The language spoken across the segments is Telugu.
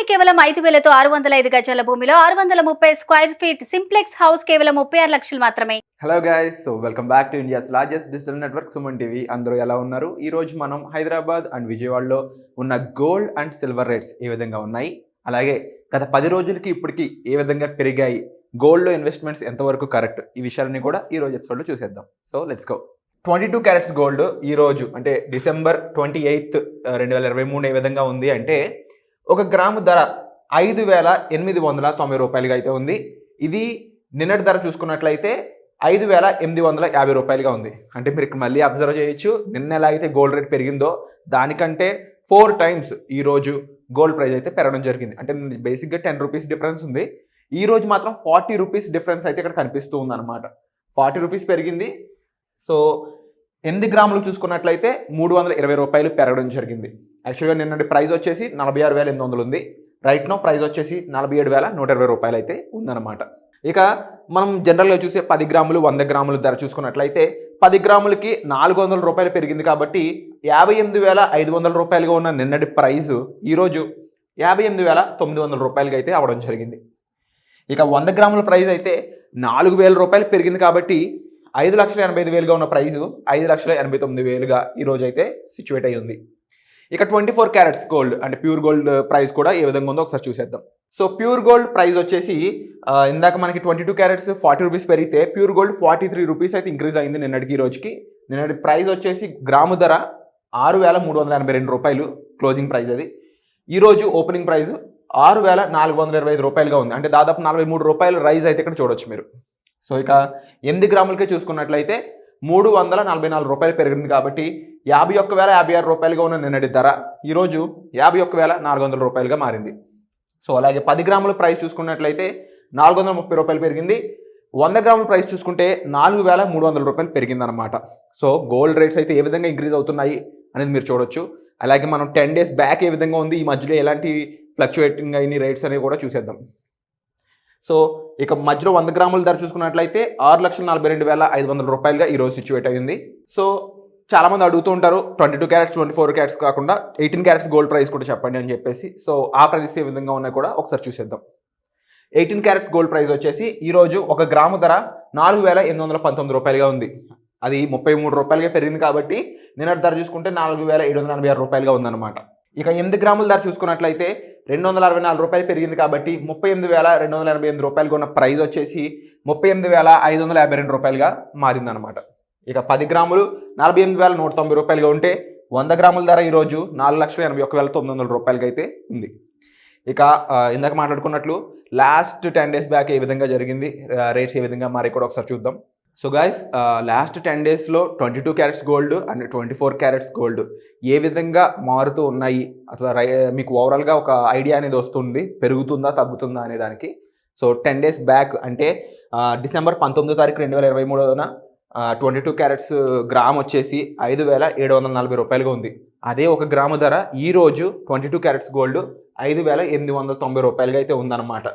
కేవలం 5,000తో 605 గజాల భూమిలో 630 స్క్వేర్ ఫీట్ సింప్లెక్స్ హౌస్ కేవలం 36 లక్షలు మాత్రమే. Hello guys, so welcome back to India's largest digital network Suman TV. అందరూ ఎలా ఉన్నారు? ఈ రోజు మనం హైదరాబాద్ అండ్ విజయవాడలో ఉన్న గోల్డ్ అండ్ సిల్వర్ రేట్స్ ఏ విధంగా ఉన్నాయి, అలాగే గత 10 రోజులకి ఇప్పటికి ఏ విధంగా పెరిగాయి, గోల్డ్లో ఇన్వెస్ట్మెంట్స్ ఎంతవరకు కరెక్ట్, ఈ విషయాలన్నీ కూడా ఈ రోజు ఎపిసోడ్లో చూసేద్దాం. So let's go. 22 carats gold ఈ రోజు అంటే డిసెంబర్ 28, 2023 ఏ విధంగా ఉంది అంటే ఒక గ్రాము ధర 5,890 రూపాయలుగా అయితే ఉంది. ఇది నిన్నటి ధర చూసుకున్నట్లయితే 5,850 రూపాయలుగా ఉంది. అంటే మీరు ఇక్కడ మళ్ళీ అబ్జర్వ్ చేయొచ్చు, నిన్న ఎలా అయితే గోల్డ్ రేట్ పెరిగిందో దానికంటే 4 టైమ్స్ ఈరోజు గోల్డ్ ప్రైస్ అయితే పెరగడం జరిగింది. అంటే బేసిక్గా 10 రూపీస్ డిఫరెన్స్ ఉంది, ఈ రోజు మాత్రం 40 రూపీస్ డిఫరెన్స్ అయితే ఇక్కడ కనిపిస్తూ ఉందన్నమాట. 40 రూపీస్ పెరిగింది. సో 8 గ్రాములు చూసుకున్నట్లయితే 320 రూపాయలు పెరగడం జరిగింది. యాక్చువల్గా నిన్నటి ప్రైస్ వచ్చేసి 46,800 ఉంది. రైట్ నో ప్రైస్ వచ్చేసి 47,120 రూపాయలు అయితే ఉందన్నమాట. ఇక మనం జనరల్గా చూసే 10 గ్రాములు 100 గ్రాములు ధర చూసుకున్నట్లయితే 10 గ్రాములకి 400 రూపాయలు పెరిగింది కాబట్టి 58,500 రూపాయలుగా ఉన్న నిన్నటి ప్రైజు ఈరోజు 58,900 రూపాయలుగా అయితే అవడం జరిగింది. ఇక 100 గ్రాముల ప్రైస్ అయితే 4,000 రూపాయలు పెరిగింది కాబట్టి 5,85,000గా ఉన్న ప్రైజు 5,89,000గా ఈరోజు అయితే సిచ్యువేట్ అయ్యి ఉంది. ఇక 24 క్యారెట్స్ గోల్డ్ అంటే ప్యూర్ గోల్డ్ ప్రైస్ కూడా ఏ విధంగా ఉందో ఒకసారి చూసేద్దాం. సో ప్యూర్ గోల్డ్ ప్రైస్ వచ్చేసి ఇందాక మనకి 22 క్యారెట్స్ 40 రూపీస్ పెరిగితే ప్యూర్ గోల్డ్ 43 రూపీస్ అయితే ఇంక్రీజ్ అయింది నిన్నటికి ఈ రోజుకి. నిన్నటి ప్రైస్ వచ్చేసి గ్రాము ధర 6,382 రూపాయలు క్లోజింగ్ ప్రైస్. అది ఈరోజు ఓపెనింగ్ ప్రైస్ 6,425 రూపాయలుగా ఉంది. అంటే దాదాపు 43 రూపాయలు రైజ్ అయితే ఇక్కడ చూడొచ్చు మీరు. సో ఇక 8 గ్రాములకే చూసుకున్నట్లయితే 344 రూపాయలు పెరిగింది కాబట్టి 51,056 రూపాయలుగా ఉన్న నిన్నటి ధర ఈరోజు 51,400 రూపాయలుగా మారింది. సో అలాగే 10 గ్రాముల ప్రైస్ చూసుకున్నట్లయితే 430 రూపాయలు పెరిగింది. 100 గ్రాముల ప్రైస్ చూసుకుంటే 4,300 రూపాయలు పెరిగిందనమాట. సో గోల్డ్ రేట్స్ అయితే ఏ విధంగా ఇంక్రీజ్ అవుతున్నాయి అనేది మీరు చూడొచ్చు. అలాగే మనం 10 డేస్ బ్యాక్ ఏ విధంగా ఉంది, ఈ మధ్యలో ఎలాంటి ఫ్లక్చుయేటింగ్ అయిన రేట్స్ అనేవి కూడా చూసేద్దాం. సో ఇక మధ్యలో 100 గ్రాముల ధర చూసుకున్నట్లయితే 6,42,500 రూపాయలుగా ఈరోజు సిచ్యువేట్ అయ్యింది. సో చాలామంది అడుగుతూ ఉంటారు 22 క్యారెట్స్ 24 క్యారెట్స్ కాకుండా 18 క్యారెట్స్ గోల్డ్ ప్రైస్ కూడా చెప్పండి అని చెప్పేసి. సో ఆ ప్రైస్ ఏ విధంగా ఉన్నాయి కూడా ఒకసారి చూసేద్దాం. 18 క్యారెట్స్ గోల్డ్ ప్రైస్ వచ్చేసి ఈరోజు ఒక గ్రాము ధర 4,819 రూపాయలుగా ఉంది. అది 33 రూపాయలుగా పెరిగింది కాబట్టి నిన్నటి ధర చూసుకుంటే 4,786 రూపాయలుగా ఉందన్నమాట. ఇక 8 గ్రాముల ధర చూసుకున్నట్లయితే 264 రూపాయలు పెరిగింది కాబట్టి 38,288 రూపాయలుగా ఉన్న ప్రైస్ వచ్చేసి 38,552 రూపాయలుగా మారిందనమాట. ఇక 10 గ్రాములు 48,190 రూపాయలుగా ఉంటే 100 గ్రాముల ధర ఈరోజు 4,81,900 రూపాయలుగా అయితే ఉంది. ఇక ఇందాక మాట్లాడుకున్నట్లు లాస్ట్ 10 డేస్ బ్యాక్ ఏ విధంగా జరిగింది, రేట్స్ ఏ విధంగా మారి కూడా ఒకసారి చూద్దాం. సో గైస్, లాస్ట్ 10 డేస్లో 22 carats gold and 24 carats gold ఏ విధంగా మారుతూ ఉన్నాయి, అసలు మీకు ఓవరాల్గా ఒక ఐడియా అనేది వస్తుంది, పెరుగుతుందా తగ్గుతుందా అనే దానికి. సో 10 డేస్ బ్యాక్ అంటే డిసెంబర్ 19వ తారీఖు 2023న 22 క్యారెట్స్ గ్రామ్ వచ్చేసి 5,740 రూపాయలుగా ఉంది. అదే ఒక గ్రాము ధర ఈరోజు 22 క్యారెట్స్ గోల్డ్ 5,890 రూపాయలుగా అయితే ఉందన్నమాట.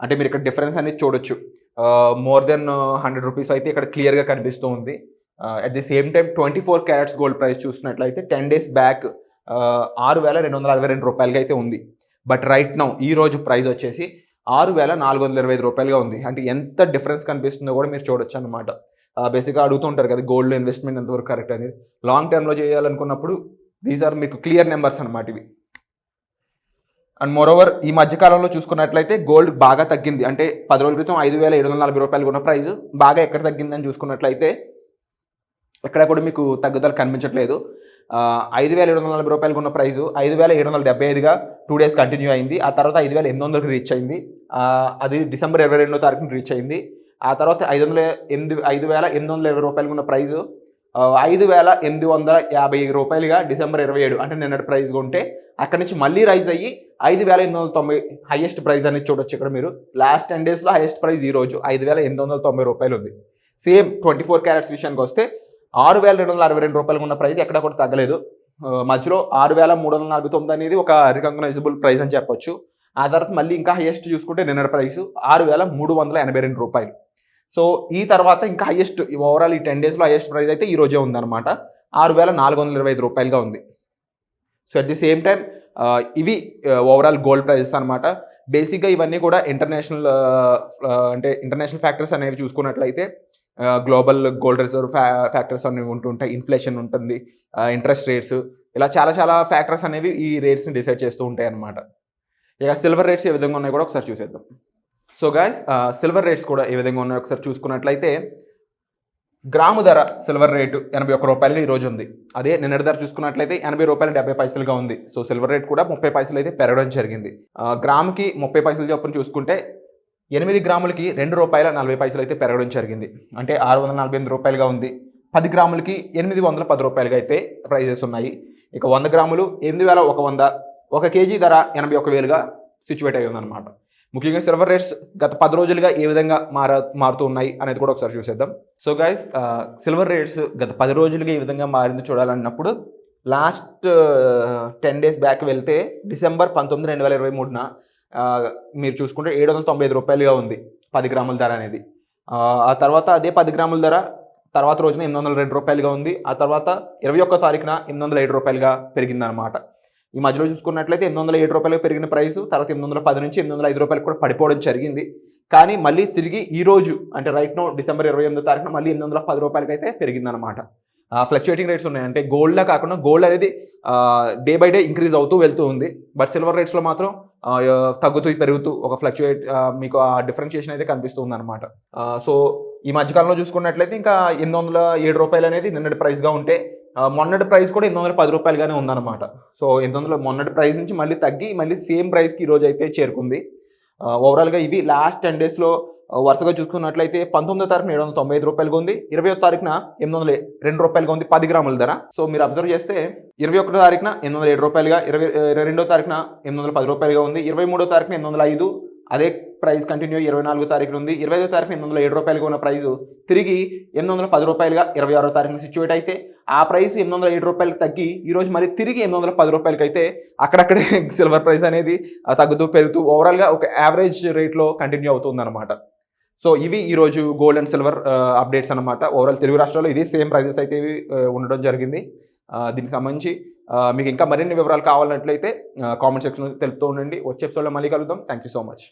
అంటే మీరు ఇక్కడ డిఫరెన్స్ అనేది చూడొచ్చు. మోర్ దెన్ 100 రూపీస్ అయితే ఇక్కడ క్లియర్గా కనిపిస్తూ ఉంది. At the same time 24 carats gold price చూసినట్లయితే 10 డేస్ బ్యాక్ 6,262 రూపాయలుగా అయితే ఉంది. బట్ రైట్ నౌ ఈరోజు ప్రైస్ వచ్చేసి 6,425 రూపాయలుగా ఉంది. అంటే ఎంత డిఫరెన్స్ కనిపిస్తుందో కూడా మీరు చూడొచ్చు అనమాట. బేసిక్గా అడుగుతూ ఉంటారు కదా గోల్డ్లో ఇన్వెస్ట్మెంట్ ఎంతవరకు కరెక్ట్ అనేది. లాంగ్ టర్మ్లో చేయాలనుకున్నప్పుడు దీస్ ఆర్ మీకు క్లియర్ నెంబర్స్ అనమాట ఇవి. అండ్ మోరోవర్ ఈ మధ్యకాలంలో చూసుకున్నట్లయితే గోల్డ్ బాగా తగ్గింది. అంటే 10 రోజుల క్రితం 5,740 రూపాయలు ఉన్న ప్రైస్ బాగా ఎక్కడ తగ్గిందని చూసుకున్నట్లయితే ఎక్కడ కూడా మీకు తగ్గుదల కనిపించట్లేదు. 5,740 రూపాయలకు ఉన్న ప్రైజు 5,775గా 2 డేస్ కంటిన్యూ అయింది. ఆ తర్వాత 5,800కి రీచ్ అయింది. అది డిసెంబర్ 22వ తారీఖున రీచ్ అయింది. ఆ తర్వాత 5,820 రూపాయలకు ఉన్న ప్రైజు 5,850 రూపాయలుగా డిసెంబర్ 27 అంటే నిన్నటి ప్రైస్ కొంటే అక్కడి నుంచి మళ్ళీ రైజ్ అయ్యి 5,890 హైయెస్ట్ ప్రైస్ అనేది చూడొచ్చు. ఇక్కడ మీరు లాస్ట్ 10 డేస్లో హైయెస్ట్ ప్రైస్ ఈరోజు 5,890 రూపాయలు ఉంది. సేమ్ 24 క్యారెట్స్ విషయానికి వస్తే 6,262 రూపాయలకు ఉన్న ప్రైస్ ఎక్కడ కూడా తగ్గలేదు. మధ్యలో 6,349 అనేది ఒక రికగ్నైజబుల్ ప్రైస్ అని చెప్పొచ్చు. ఆ తర్వాత మళ్ళీ ఇంకా హైయెస్ట్ చూసుకుంటే నిన్నటి ప్రైస్ 6,382 రూపాయలు. సో ఈ తర్వాత ఇంకా హైయెస్ట్ ఓవరాల్ ఈ 10 డేస్లో హైయెస్ట్ ప్రైస్ అయితే ఈ రోజే ఉందన్నమాట. 6,425 రూపాయలుగా ఉంది. So at the same time ఇవి ఓవరాల్ గోల్డ్ ప్రైజెస్ అనమాట. బేసిక్గా ఇవన్నీ కూడా ఇంటర్నేషనల్ ఫ్యాక్టర్స్ అనేవి చూసుకున్నట్లయితే గ్లోబల్ గోల్డ్ రిజర్వ్ ఫ్యాక్టర్స్ అనేవి ఉంటుంటాయి. ఇన్ఫ్లేషన్ ఉంటుంది, ఇంట్రెస్ట్ రేట్స్, ఇలా చాలా ఫ్యాక్టర్స్ అనేవి ఈ రేట్స్ని డిసైడ్ చేస్తూ ఉంటాయి అన్నమాట. ఇక సిల్వర్ రేట్స్ ఏ విధంగా ఉన్నాయో కూడా ఒకసారి చూసేద్దాం. సో గాయస్, సిల్వర్ రేట్స్ కూడా ఏ విధంగా ఉన్నాయో ఒకసారి చూసుకున్నట్లయితే గ్రాము ధర సిల్వర్ రేటు 81 రూపాయలుగా ఈరోజు ఉంది. అదే నిన్నటి ధర చూసుకున్నట్లయితే 80 రూపాయలు 70 పైసలుగా ఉంది. సో సిల్వర్ రేట్ కూడా 30 పైసలు అయితే పెరగడం జరిగింది. గ్రాముకి 30 పైసలు చొప్పున చూసుకుంటే 8 గ్రాములకి 2 రూపాయల 40 పైసలు అయితే పెరగడం జరిగింది. అంటే 648 రూపాయలుగా ఉంది. 10 గ్రాములకి 810 రూపాయలుగా అయితే ప్రైజెస్ ఉన్నాయి. ఇక 100 గ్రాములు 8100, 1 కేజీ ధర 81,000గా సిచ్యువేట్ అయ్యి ఉందన్నమాట. ముఖ్యంగా సిల్వర్ రేట్స్ గత 10 రోజులుగా ఏ విధంగా మారుతూ ఉన్నాయి అనేది కూడా ఒకసారి చూసేద్దాం. సో గైస్, సిల్వర్ రేట్స్ గత 10 రోజులుగా ఏ విధంగా మారింది చూడాలన్నప్పుడు లాస్ట్ 10 డేస్ బ్యాక్ వెళ్తే డిసెంబర్ 19, 2023న మీరు చూసుకుంటే 795 రూపాయలుగా ఉంది 10 గ్రాముల ధర అనేది. ఆ తర్వాత అదే 10 గ్రాముల ధర తర్వాత రోజున 802 రూపాయలుగా ఉంది. ఆ తర్వాత 21 తారీఖున 807 రూపాయలుగా పెరిగిందనమాట. ఈ మధ్యలో చూసుకున్నట్లయితే 807 రూపాయలు పెరిగిన ప్రైస్ తర్వాత 810 నుంచి 805 రూపాయలకు కూడా పడిపోవడం జరిగింది. కానీ మళ్ళీ తిరిగి ఈ రోజు అంటే రైట్ నో డిసెంబర్ 28 తారీఖున మళ్ళీ 810 రూపాయలకి అయితే పెరిగిందనమాట. ఫ్లక్చుయేటింగ్ రేట్స్ ఉన్నాయి. అంటే గోల్డ్లా కాకుండా గోల్డ్ అనేది డే బై డే ఇంక్రీజ్ అవుతూ వెళ్తూ ఉంది. బట్ సిల్వర్ రేట్స్లో మాత్రం తగ్గుతూ పెరుగుతూ ఒక ఫ్లక్చుయేట్ మీకు ఆ డిఫరెన్షియేషన్ అయితే కనిపిస్తుంది అనమాట. సో ఈ మధ్యకాలంలో చూసుకున్నట్లయితే ఇంకా 807 రూపాయలు అనేది నిన్నటి ప్రైస్గా ఉంటే మొన్నటి ప్రైస్ కూడా 810 రూపాయలుగానే ఉందన్నమాట. సో 800 మొన్నటి ప్రైస్ నుంచి మళ్ళీ తగ్గి మళ్ళీ సేమ్ ప్రైస్కి ఈరోజు అయితే చేరుకుంది. ఓవరాల్గా ఇవి లాస్ట్ 10 డేస్లో వరుసగా చూసుకున్నట్లయితే 19వ తారీఖున 795 రూపాయలుగా ఉంది. 20వ తారీఖున 802 రూపాయలుగా ఉంది 10 గ్రాముల ధర. సో మీరు అబ్జర్వ్ చేస్తే 21వ తారీఖున 807 రూపాయలుగా, 22వ తారీఖున 810 రూపాయలుగా ఉంది. 23వ తారీఖున 805, అదే ప్రైస్ కంటిన్యూ 24వ తారీఖున ఉంది. 25వ తారీఖున 807 రూపాయలుగా ఉన్న ప్రైస్ తిరిగి 810 రూపాయలుగా 26వ తారీఖున సిచ్యువేట్ అయితే ఆ ప్రైస్ 807 రూపాయలకి తగ్గి ఈరోజు మరి తిరిగి 810 రూపాయలకి అయితే అక్కడక్కడే సిల్వర్ ప్రైస్ అనేది తగ్గుతూ పెరుగుతూ ఓవరాల్గా ఒక యావరేజ్ రేట్లో కంటిన్యూ అవుతుందన్నమాట. సో ఇవి ఈరోజు గోల్డ్ అండ్ సిల్వర్ అప్డేట్స్ అనమాట. ఓవరాల్ తెలుగు రాష్ట్రాల్లో ఇది సేమ్ ప్రైజెస్ అయితే ఉండడం జరిగింది. దీనికి సంబంధించి మీకు ఇంకా మరిన్ని వివరాలు కావాలన్నట్లయితే కామెంట్ సెక్షన్లో తెలుపుతూ ఉండండి. వచ్చే ఎపిసోడ్లో మళ్ళీ కలుద్దాం. Thank you so much.